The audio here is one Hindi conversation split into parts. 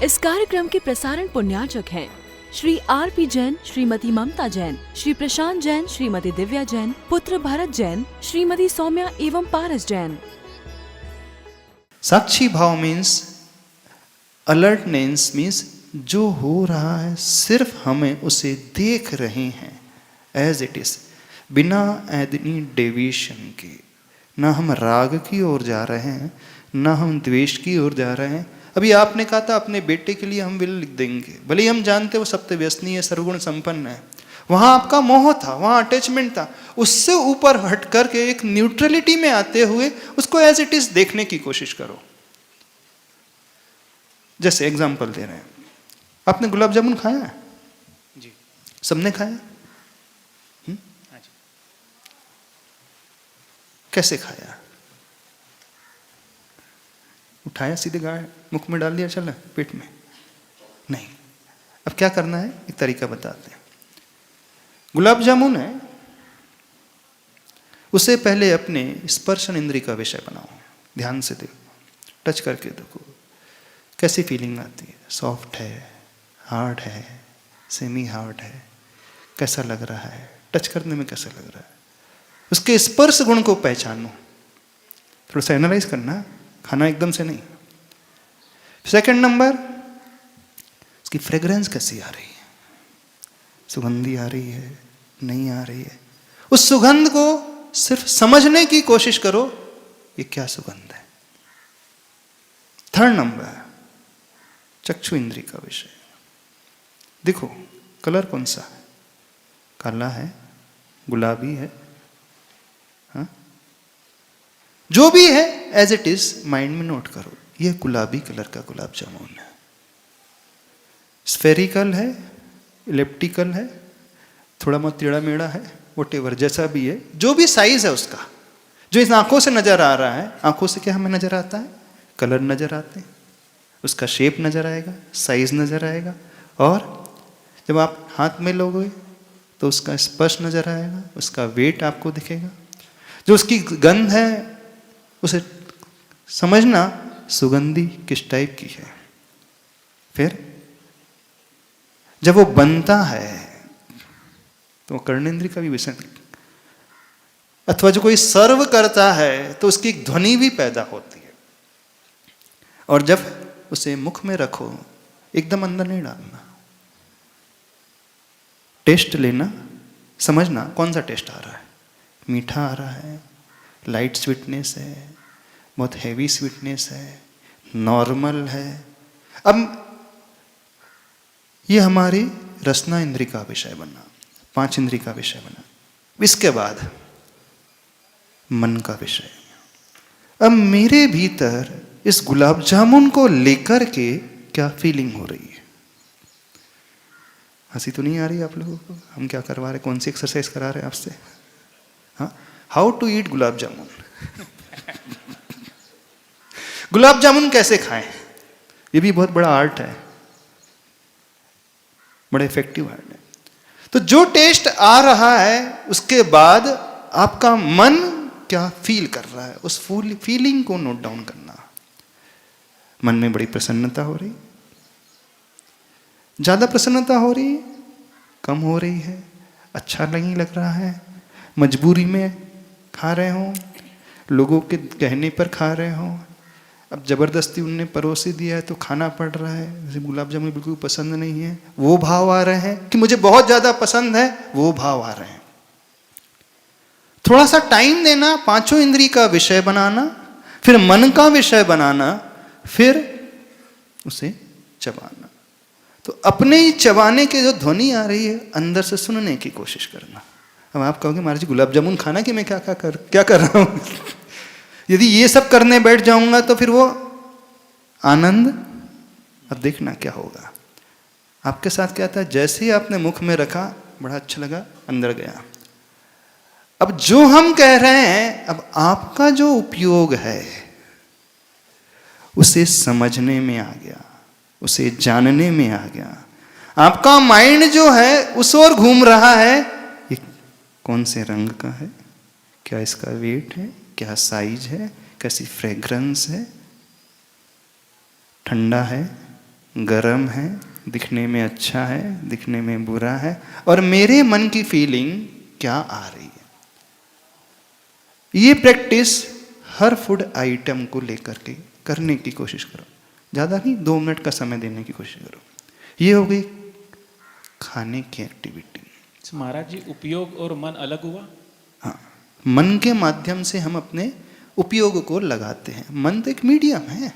इस कार्यक्रम के प्रसारण पुण्यार्चक हैं श्री R.P. जैन, श्रीमती ममता जैन, श्री प्रशांत जैन, श्रीमती दिव्या जैन, पुत्र भरत जैन, श्रीमती सौम्या एवं पारस जैन। साक्षी भाव मीन्स अलर्टनेस, मीन्स जो हो रहा है सिर्फ हमें उसे देख रहे हैं एज इट इज, बिना एनी डेविएशन के। ना हम राग की ओर जा रहे हैं, ना हम द्वेष की ओर जा रहे हैं। अभी आपने कहा था अपने बेटे के लिए हम विल लिख देंगे, भले ही हम जानते वो सत्य व्यसनी है, सर्वगुण संपन्न है। वहां आपका मोह था, वहां अटैचमेंट था। उससे ऊपर हट करके एक न्यूट्रलिटी में आते हुए उसको एज इट इज देखने की कोशिश करो। जैसे एग्जाम्पल दे रहे हैं, आपने गुलाब जामुन खाया है? जी। सबने खाया? हाँ जी। कैसे खाया? उठाया सीधे गाय मुख में डाल दिया, चला पेट में? नहीं। अब क्या करना है, एक तरीका बताते हैं। गुलाब जामुन है, उसे पहले अपने स्पर्शन इंद्री का विषय बनाओ। ध्यान से देखो, टच करके देखो कैसी फीलिंग आती है। सॉफ्ट है, हार्ड है, सेमी हार्ड है, कैसा लग रहा है, टच करने में कैसा लग रहा है। उसके स्पर्श गुण को पहचानो, थोड़ा सा एनालाइज करना, खाना एकदम से नहीं। सेकंड नंबर, उसकी फ्रेग्रेंस कैसी आ रही है, सुगंधी आ रही है, नहीं आ रही है। उस सुगंध को सिर्फ समझने की कोशिश करो, ये क्या सुगंध है। थर्ड नंबर, चक्षु इंद्री का विषय। देखो कलर कौन सा है, काला है, गुलाबी है, हाँ? जो भी है एज इट इज माइंड में नोट करो। यह गुलाबी कलर का गुलाब जामुन है, स्फेरिकल है, इलिप्टिकल है, थोड़ा बहुत टेढ़ा मेढ़ा है, वोटेवर जैसा भी है, जो भी साइज है उसका, जो इस आंखों से नजर आ रहा है। आंखों से क्या हमें नजर आता है? कलर नजर आते हैं, उसका शेप नजर आएगा, साइज नजर आएगा, और जब आप हाथ में लोगे तो उसका स्पर्श नजर आएगा, उसका वेट आपको दिखेगा। जो उसकी गंध है उसे समझना सुगंधी किस टाइप की है। फिर जब वो बनता है तो कर्णेंद्र का भी विषय, अथवा जो कोई सर्व करता है तो उसकी एक ध्वनि भी पैदा होती है। और जब उसे मुख में रखो, एकदम अंदर नहीं डालना, टेस्ट लेना, समझना कौन सा टेस्ट आ रहा है। मीठा आ रहा है, लाइट स्वीटनेस है, बहुत हैवी स्वीटनेस है, नॉर्मल है। अब ये हमारी रसना इंद्री का विषय बना, 5 इंद्री का विषय बना। इसके बाद मन का विषय। अब मेरे भीतर इस गुलाब जामुन को लेकर के क्या फीलिंग हो रही है? हंसी तो नहीं आ रही आप लोगों को? हम क्या करवा रहे, कौन सी एक्सरसाइज करा रहे हैं आपसे? हाँ, हाउ टू ईट गुलाब जामुन। गुलाब जामुन कैसे खाएं, ये भी बहुत बड़ा आर्ट है, बड़ा इफेक्टिव आर्ट है। तो जो टेस्ट आ रहा है उसके बाद आपका मन क्या फील कर रहा है, उस फुल फीलिंग को नोट डाउन करना। मन में बड़ी प्रसन्नता हो रही, ज्यादा प्रसन्नता हो रही, कम हो रही है, अच्छा नहीं लग रहा है, मजबूरी में खा रहे हो, लोगों के कहने पर खा रहे हो, अब जबरदस्ती उनने परोसे दिया है तो खाना पड़ रहा है, जैसे गुलाब जामुन बिल्कुल पसंद नहीं है, वो भाव आ रहे हैं कि मुझे बहुत ज्यादा पसंद है, वो भाव आ रहे हैं। थोड़ा सा टाइम देना, 5 इंद्री का विषय बनाना, फिर मन का विषय बनाना, फिर उसे चबाना। तो अपने ही चबाने के जो ध्वनि आ रही है अंदर से सुनने की कोशिश करना। अब आप कहोगे महाराज जी गुलाब जामुन खाना कि मैं क्या कर रहा हूं। यदि ये सब करने बैठ जाऊंगा तो फिर वो आनंद, अब देखना क्या होगा आपके साथ। क्या था, जैसे ही आपने मुख में रखा बड़ा अच्छा लगा, अंदर गया। अब जो हम कह रहे हैं, अब आपका जो उपयोग है उसे समझने में आ गया, उसे जानने में आ गया। आपका माइंड जो है उस ओर घूम रहा है, ये कौन से रंग का है, क्या इसका वेट है, क्या साइज है, कैसी फ्रेग्रेंस है, ठंडा है, गर्म है, दिखने में अच्छा है, दिखने में बुरा है, और मेरे मन की फीलिंग क्या आ रही है। ये प्रैक्टिस हर फूड आइटम को लेकर के करने की कोशिश करो। ज़्यादा नहीं, 2 मिनट का समय देने की कोशिश करो। ये हो गई खाने की एक्टिविटी। महाराज जी, उपयोग और मन अलग हुआ? हाँ, मन के माध्यम से हम अपने उपयोग को लगाते हैं। मन तो एक मीडियम है,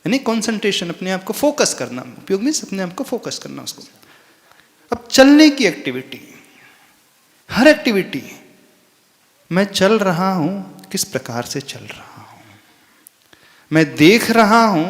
यानी कंसंट्रेशन, अपने आप को फोकस करना। उपयोग मीन्स अपने आप को फोकस करना उसको। अब चलने की एक्टिविटी, हर एक्टिविटी, मैं चल रहा हूं, किस प्रकार से चल रहा हूं, मैं देख रहा हूं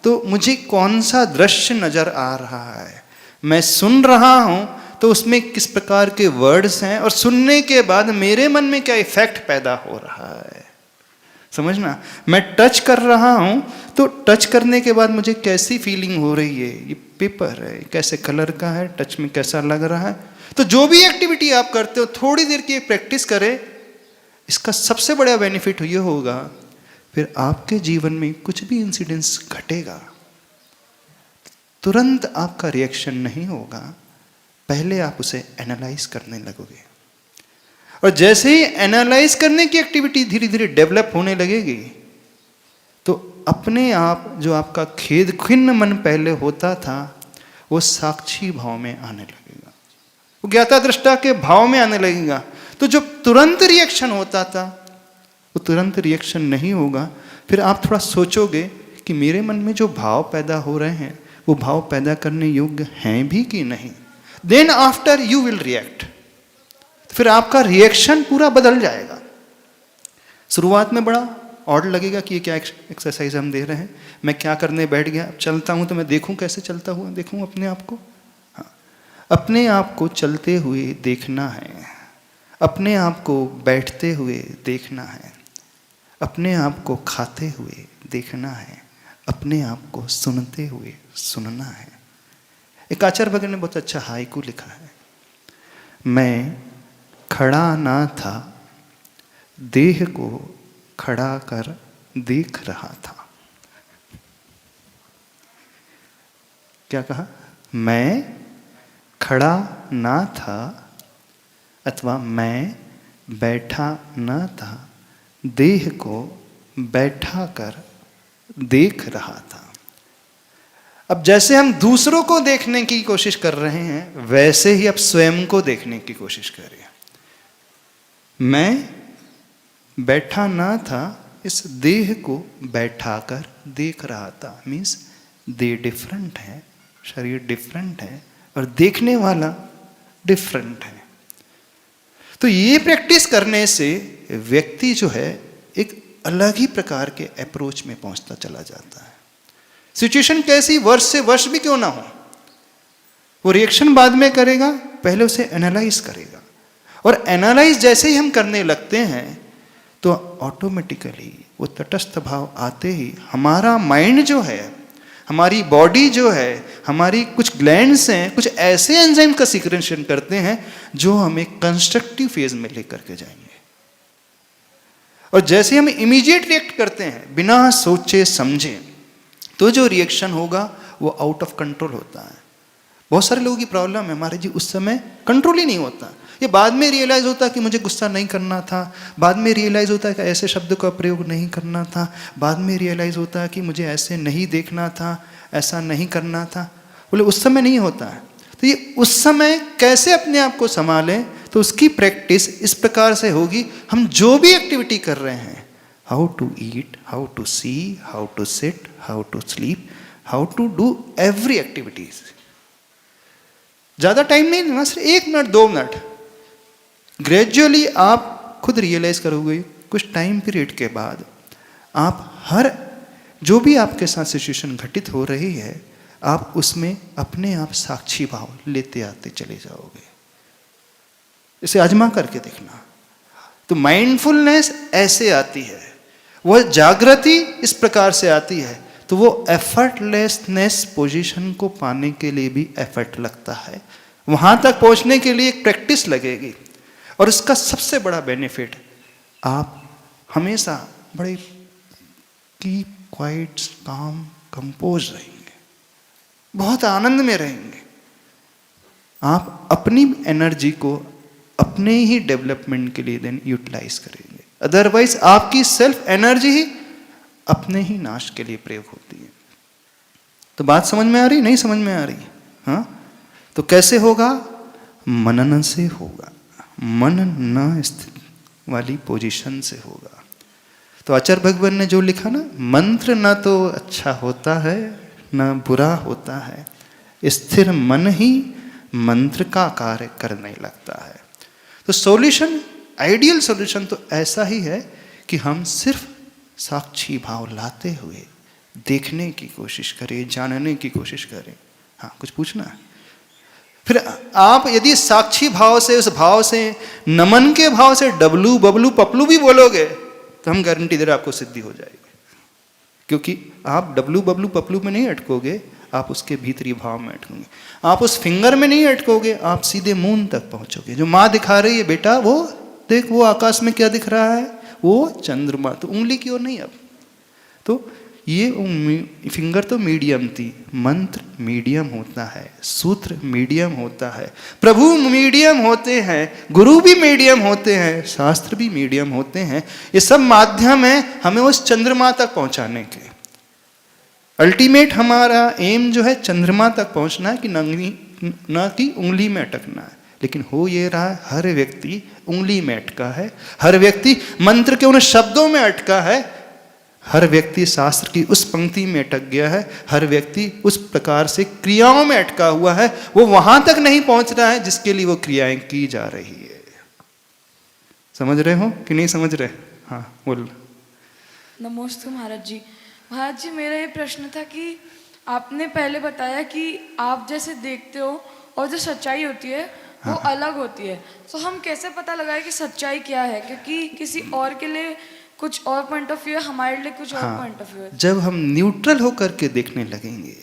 तो मुझे कौन सा दृश्य नजर आ रहा है, मैं सुन रहा हूं तो उसमें किस प्रकार के वर्ड्स हैं, और सुनने के बाद मेरे मन में क्या इफेक्ट पैदा हो रहा है, समझना। मैं टच कर रहा हूं तो टच करने के बाद मुझे कैसी फीलिंग हो रही है, ये पेपर है, कैसे कलर का है, टच में कैसा लग रहा है। तो जो भी एक्टिविटी आप करते हो, थोड़ी देर की प्रैक्टिस करें, इसका सबसे बड़ा बेनिफिट ये होगा, फिर आपके जीवन में कुछ भी इंसिडेंस घटेगा, तुरंत आपका रिएक्शन नहीं होगा, पहले आप उसे एनालाइज करने लगोगे। और जैसे ही एनालाइज करने की एक्टिविटी धीरे धीरे डेवलप होने लगेगी, तो अपने आप जो आपका खेद खिन्न मन पहले होता था, वो साक्षी भाव में आने लगेगा, वो ज्ञाता दृष्टा के भाव में आने लगेगा। तो जो तुरंत रिएक्शन होता था, वो तुरंत रिएक्शन नहीं होगा। फिर आप थोड़ा सोचोगे कि मेरे मन में जो भाव पैदा हो रहे हैं, वो भाव पैदा करने योग्य हैं भी कि नहीं। Then after you will react. फिर आपका रिएक्शन पूरा बदल जाएगा। शुरुआत में बड़ा ऑड लगेगा कि ये क्या एक्सरसाइज हम दे रहे हैं, मैं क्या करने बैठ गया। अब चलता हूँ तो मैं देखूँ कैसे चलता हुआ, देखूँ अपने आप को। हाँ, अपने आप को चलते हुए देखना है, अपने आप को बैठते हुए देखना है, अपने आप को खाते हुए देखना है, अपने आप को सुनते हुए सुनना है। एक आचार्य भगत ने बहुत अच्छा हाइकू लिखा है, मैं खड़ा ना था, देह को खड़ा कर देख रहा था। क्या कहा? मैं खड़ा ना था, अथवा मैं बैठा न था, देह को बैठा कर देख रहा था। अब जैसे हम दूसरों को देखने की कोशिश कर रहे हैं, वैसे ही अब स्वयं को देखने की कोशिश करें। मैं बैठा ना था, इस देह को बैठा कर देख रहा था। मीन्स देह डिफरेंट है, शरीर डिफरेंट है, और देखने वाला डिफरेंट है। तो ये प्रैक्टिस करने से व्यक्ति जो है एक अलग ही प्रकार के अप्रोच में पहुंचता चला जाता है। सिचुएशन कैसी वर्ष से वर्ष भी क्यों ना हो, वो रिएक्शन बाद में करेगा, पहले उसे एनालाइज करेगा। और एनालाइज जैसे ही हम करने लगते हैं, तो ऑटोमेटिकली वो तटस्थ भाव आते ही हमारा माइंड जो है, हमारी बॉडी जो है, हमारी कुछ ग्लैंड्स हैं, कुछ ऐसे एंजाइम का सीक्रेशन करते हैं जो हमें कंस्ट्रक्टिव फेज में लेकर के जाएंगे। और जैसे हम इमीडिएट रिएक्ट करते हैं बिना सोचे समझे, तो जो रिएक्शन होगा वो आउट ऑफ कंट्रोल होता है। बहुत सारे लोगों की प्रॉब्लम है, हमारे जी उस समय कंट्रोल ही नहीं होता। ये बाद में रियलाइज होता है कि मुझे गुस्सा नहीं करना था, बाद में रियलाइज होता है कि ऐसे शब्द का प्रयोग नहीं करना था, बाद में रियलाइज होता है कि मुझे ऐसे नहीं देखना था, ऐसा नहीं करना था। बोले उस समय नहीं होता है। तो ये उस समय कैसे अपने आप को संभालें, तो उसकी प्रैक्टिस इस प्रकार से होगी। हम जो भी एक्टिविटी कर रहे हैं, how to eat, how to see, how to sit, how to sleep, how to do every activities, ज़्यादा टाइम नहीं लेना, सिर्फ 1 मिनट 2 मिनट। ग्रेजुअली आप खुद रियलाइज करोगे, कुछ टाइम पीरियड के बाद आप हर जो भी आपके साथ सिचुएशन घटित हो रही है, आप उसमें अपने आप साक्षी भाव लेते आते चले जाओगे। इसे आजमा करके देखना। तो माइंडफुलनेस ऐसे आती है, वह जागृति इस प्रकार से आती है। तो वो एफर्टलेसनेस पोजीशन को पाने के लिए भी एफर्ट लगता है, वहां तक पहुंचने के लिए एक प्रैक्टिस लगेगी। और इसका सबसे बड़ा बेनिफिट, आप हमेशा बड़े कीप क्वाइट काम कंपोज रहेंगे। बहुत आनंद में रहेंगे। आप अपनी एनर्जी को अपने ही डेवलपमेंट के लिए देन यूटिलाइज करेंगे, अदरवाइज आपकी सेल्फ एनर्जी ही अपने ही नाश के लिए प्रयोग होती है। तो बात समझ में आ रही, नहीं समझ में आ रही? हाँ, तो कैसे होगा? मनन से होगा, मन न स्थित वाली पोजीशन से होगा। तो आचार्य भगवान ने जो लिखा ना, मंत्र न तो अच्छा होता है न बुरा होता है, स्थिर मन ही मंत्र का कार्य करने लगता है। तो सॉल्यूशन, आइडियल सॉल्यूशन तो ऐसा ही है कि हम सिर्फ साक्षी भाव लाते हुए देखने की कोशिश करें, जानने की कोशिश करें। हाँ, कुछ पूछना है? फिर आप यदि साक्षी भाव से, उस भाव से, नमन के भाव से डबलू बबलू पपलू भी बोलोगे तो हम गारंटी दे रहे आपको सिद्धि हो जाएगी। क्योंकि आप डबलू बबलू पपलू में नहीं अटकोगे, आप उसके भीतरी भाव में अटकोगे। आप उस फिंगर में नहीं अटकोगे, आप सीधे मून तक पहुंचोगे। जो माँ दिखा रही है बेटा, वो देख, वो आकाश में क्या दिख रहा है, वो चंद्रमा, तो उंगली की ओर नहीं। अब तो ये फिंगर तो मीडियम थी, मंत्र मीडियम होता है, सूत्र मीडियम होता है, प्रभु मीडियम होते हैं, गुरु भी मीडियम होते हैं, शास्त्र भी मीडियम होते हैं। ये सब माध्यम है हमें उस चंद्रमा तक पहुंचाने के। अल्टीमेट हमारा एम जो है चंद्रमा तक पहुंचना है, कि न कि उंगली में अटकना है। लेकिन हो ये रहा है, हर व्यक्ति उंगली में अटका है, हर व्यक्ति मंत्र के उन शब्दों में अटका है, हर व्यक्ति शास्त्र की उस पंक्ति में अटक गया है, हर व्यक्ति उस प्रकार से क्रियाओं में अटका हुआ है। वो वहां तक नहीं पहुंच रहा है जिसके लिए वो क्रियाएं की जा रही है। समझ रहे हो कि नहीं समझ रहे? हाँ बोल। नमस्ते महाराज जी। महाराज जी, मेरा ये प्रश्न था कि आपने पहले बताया कि आप जैसे देखते हो और जो सच्चाई होती है वो अलग होती है। तो हम कैसे पता लगाए कि सच्चाई क्या है? क्योंकि किसी और के लिए कुछ और पॉइंट ऑफ व्यू है, हमारे लिए कुछ और पॉइंट ऑफ व्यू है। जब हम न्यूट्रल होकर के देखने लगेंगे,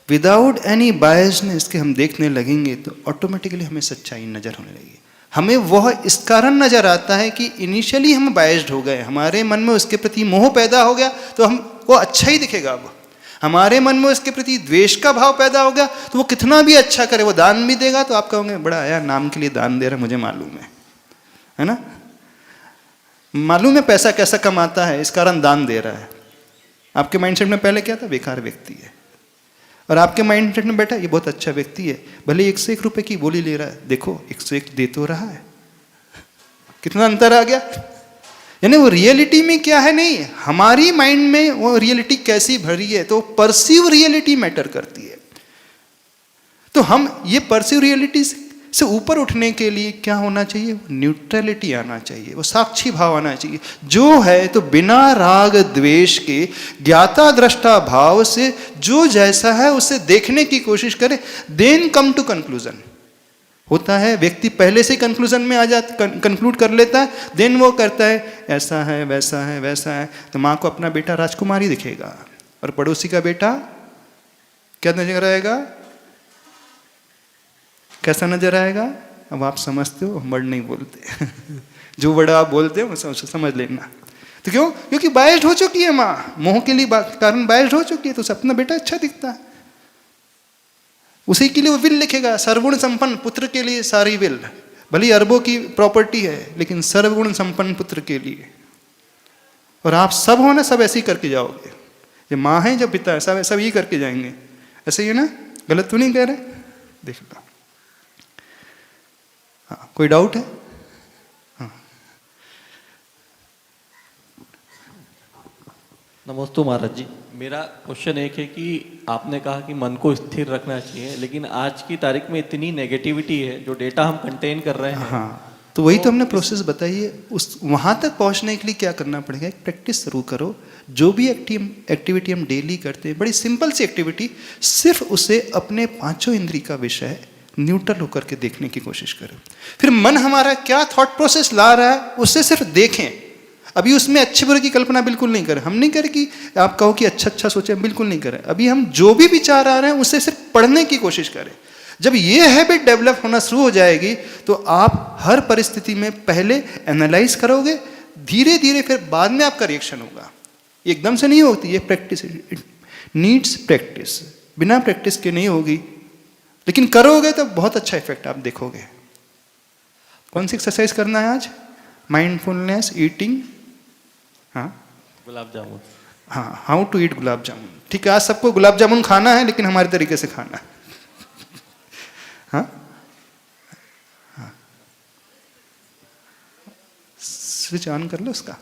विदाउट एनी बायसनेस के हम देखने लगेंगे, तो ऑटोमेटिकली हमें सच्चाई नजर होने लगेगी। हमें वह इस कारण नजर आता है कि इनिशियली हम बायस्ड हो गए, हमारे मन में उसके प्रति मोह पैदा हो गया, तो हमको अच्छा ही दिखेगा। अब हमारे मन में उसके प्रति द्वेष का भाव पैदा हो गया, तो वो कितना भी अच्छा करे, वो दान भी देगा तो आप कहोगे बड़ा यार नाम के लिए दान दे रहा, मुझे मालूम है ना, मालूम है पैसा कैसा कमाता है, इस कारण दान दे रहा है। आपके माइंडसेट में पहले क्या था? बेकार व्यक्ति है। और आपके माइंडसेट में बैठा ये बहुत अच्छा व्यक्ति है, भले 101 रुपए की बोली ले रहा है, देखो 101 दे तो रहा है। कितना अंतर आ गया? यानी वो रियलिटी में क्या है, नहीं हमारी माइंड में वो रियलिटी कैसी भरी है, तो परसीव रियलिटी मैटर करती है। तो हम ये परसीव रियलिटी से ऊपर उठने के लिए क्या होना चाहिए? न्यूट्रलिटी आना चाहिए, वो साक्षी भाव आना चाहिए। जो है तो बिना राग द्वेष के ज्ञाता दृष्टा भाव से जो जैसा है उसे देखने की कोशिश करे, देन कम टू कंक्लूजन। होता है व्यक्ति पहले से कंक्लूजन में आ जाता, कंक्लूड कर लेता है, देन वो करता है ऐसा है वैसा है वैसा है। तो माँ को अपना बेटा राजकुमारी दिखेगा और पड़ोसी का बेटा क्या नजर आएगा, कैसा नजर आएगा? अब आप समझते हो, हम वर्ड नहीं बोलते जो वर्ड आप बोलते हो उसे समझ लेना। तो क्यों? क्योंकि बायस्ड हो चुकी है माँ, मोह के लिए कारण बायस्ड हो चुकी है, तो अपना बेटा अच्छा दिखता है, उसी के लिए वो विल लिखेगा। सर्वगुण संपन्न पुत्र के लिए सारी विल, भले अरबों की प्रॉपर्टी है लेकिन सर्वगुण संपन्न पुत्र के लिए। और आप सब हो ना, सब ऐसे ही करके जाओगे। ये माँ है जब पिता है, सब सब यही करके जाएंगे। ऐसे ही है ना? गलत तो नहीं कह रहे? देख लो। हाँ, कोई डाउट है? हाँ। नमस्ते महाराज जी, मेरा क्वेश्चन एक है कि आपने कहा कि मन को स्थिर रखना चाहिए, लेकिन आज की तारीख में इतनी नेगेटिविटी है, जो डेटा हम कंटेन कर रहे हैं। हाँ, तो वही तो हमने प्रोसेस बताई है। उस वहां तक पहुंचने के लिए क्या करना पड़ेगा? एक प्रैक्टिस शुरू करो। जो भी एक्टिविटी हम डेली करते हैं, बड़ी सिंपल सी एक्टिविटी, सिर्फ उसे अपने पांचों इंद्री का विषय न्यूट्रल होकर के देखने की कोशिश करें। फिर मन हमारा क्या थॉट प्रोसेस ला रहा है उससे सिर्फ देखें। अभी उसमें अच्छे बुरे की कल्पना बिल्कुल नहीं करें। हम नहीं करें कि आप कहो कि अच्छा अच्छा सोचें, बिल्कुल नहीं करें। अभी हम जो भी विचार आ रहे हैं उससे सिर्फ पढ़ने की कोशिश करें। जब ये हैबिट डेवलप होना शुरू हो जाएगी तो आप हर परिस्थिति में पहले एनालाइज करोगे, धीरे धीरे फिर बाद में आपका रिएक्शन होगा। एकदम से नहीं होती ये प्रैक्टिस, इट नीड्स प्रैक्टिस। बिना प्रैक्टिस के नहीं होगी, लेकिन करोगे तो बहुत अच्छा इफेक्ट आप देखोगे। कौन सी एक्सरसाइज करना है आज? माइंडफुलनेस ईटिंग, हाँ गुलाब जामुन। हाँ, हाउ टू ईट गुलाब जामुन। ठीक है, आज सबको गुलाब जामुन खाना है, लेकिन हमारे तरीके से खाना है। हाँ हाँ, स्विच ऑन कर लो उसका।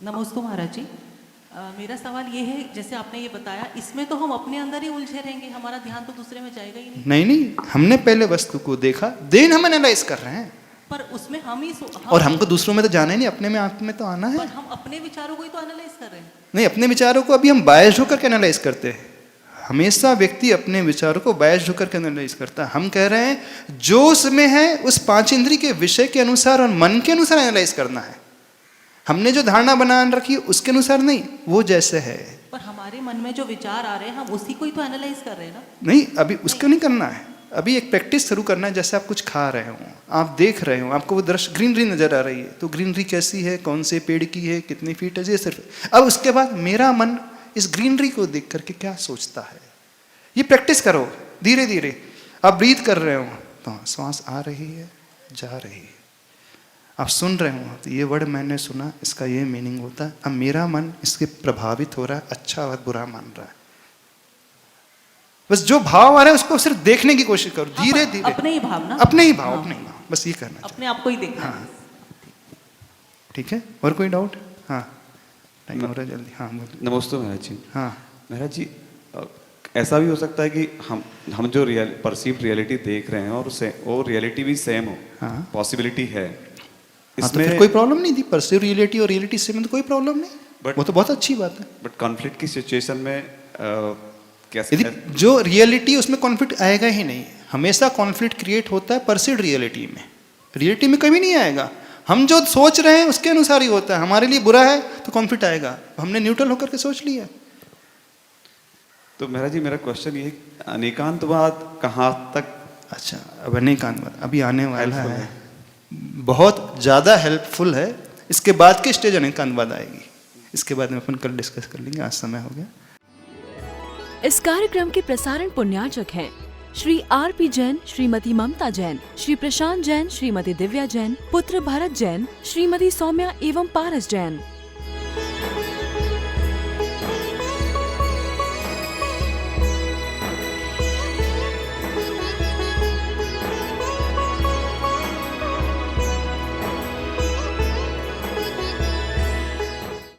नमस्ते महाराज जी। मेरा सवाल ये है, जैसे आपने ये बताया, इसमें तो हम अपने अंदर ही उलझे रहेंगे, हमारा ध्यान तो दूसरे में जाएगा ही नहीं। नहीं नहीं, हमने पहले वस्तु को देखा, देन हम एनालाइज कर रहे हैं। पर उसमें हम ही और हमको दूसरों में तो जाना ही नहीं, अपने में आप में तो आना पर है। हम अपने विचारों को ही तो एनालाइज कर रहे हैं। नहीं, अपने विचारों को अभी हम बायस्ड होकर के एनालाइज करते हैं। हमेशा व्यक्ति अपने विचारों को बायस्ड होकर के एनालाइज करता है। हम कह रहे हैं जो उसमें है उस 5 इंद्रिय के विषय के अनुसार और मन के अनुसार एनालाइज करना है। हमने जो धारणा बना रखी उसके अनुसार नहीं, वो जैसे है। पर हमारे मन में जो विचार आ रहे हैं, हम उसी को ही तो एनालाइज कर रहे हैं ना। नहीं, अभी उसको नहीं करना है। अभी एक प्रैक्टिस शुरू करना है। जैसे आप कुछ खा रहे हो, आप देख रहे हो, आपको वो दृश्य ग्रीनरी नजर आ रही है, तो ग्रीनरी कैसी है, कौन से पेड़ की है, कितनी फीट है, ये सिर्फ। अब उसके बाद मेरा मन इस ग्रीनरी को देख करके क्या सोचता है, ये प्रैक्टिस करो धीरे धीरे। आप ब्रीथ कर रहे हो तो सांस आ रही है, जा रही है। आप सुन रहे हो तो ये वर्ड मैंने सुना, इसका ये मीनिंग होता है। अब मेरा मन इसके प्रभावित हो रहा है, अच्छा और बुरा मान रहा है। बस जो भाव आ रहा है उसको सिर्फ देखने की कोशिश करो, धीरे धीरे। अपने ही भाव ना, अपने ही भाव, अपने ही भाव, बस ये करना चाहिए। अपने आप को ही देखना। हाँ, ठीक है। और कोई डाउट? हाँ, टाइम हो रहा है, जल्दी। हाँ बोलिए। नमस्ते महाराज जी। हाँ महाराज जी, ऐसा भी हो सकता है कि हम जो परसीव्ड रियलिटी देख रहे हैं और वो रियलिटी भी सेम हो। हाँ। पॉसिबिलिटी है हाँ, तो फिर कोई प्रॉब्लम नहीं थी। परसीव रियलिटी और रियलिटी से में तो कोई प्रॉब्लम नहीं, But- वो तो बहुत अच्छी बात है। बट कॉन्फ्लिक्ट की सिचुएशन में कैसे? यदि जो रियलिटी उसमें कॉन्फ्लिक्ट आएगा ही नहीं। हमेशा कॉन्फ्लिक्ट क्रिएट होता है परसीव्ड रियलिटी में, रियलिटी में कभी नहीं आएगा। हम जो सोच रहे हैं उसके अनुसार ही होता है। हमारे लिए बुरा है तो कॉन्फ्लिक्ट आएगा, हमने न्यूट्रल होकर के सोच लिया। तो महाराज जी, मेरा क्वेश्चन ये है, अनेकांतवाद कहाँ तक? अच्छा, अब अनेकांतवाद अभी आने वाला है, बहुत ज़्यादा हेल्पफुल है। इसके बाद की स्टेज अनेकांतवाद आएगी, इसके बाद में अपन कल डिस्कस कर लेंगे। आज समय हो गया। इस कार्यक्रम के प्रसारण पुण्यार्चक हैं श्री R.P. जैन, श्रीमती ममता जैन, श्री प्रशांत जैन, श्रीमती दिव्या जैन, पुत्र भरत जैन, श्रीमती सौम्या एवं पारस जैन।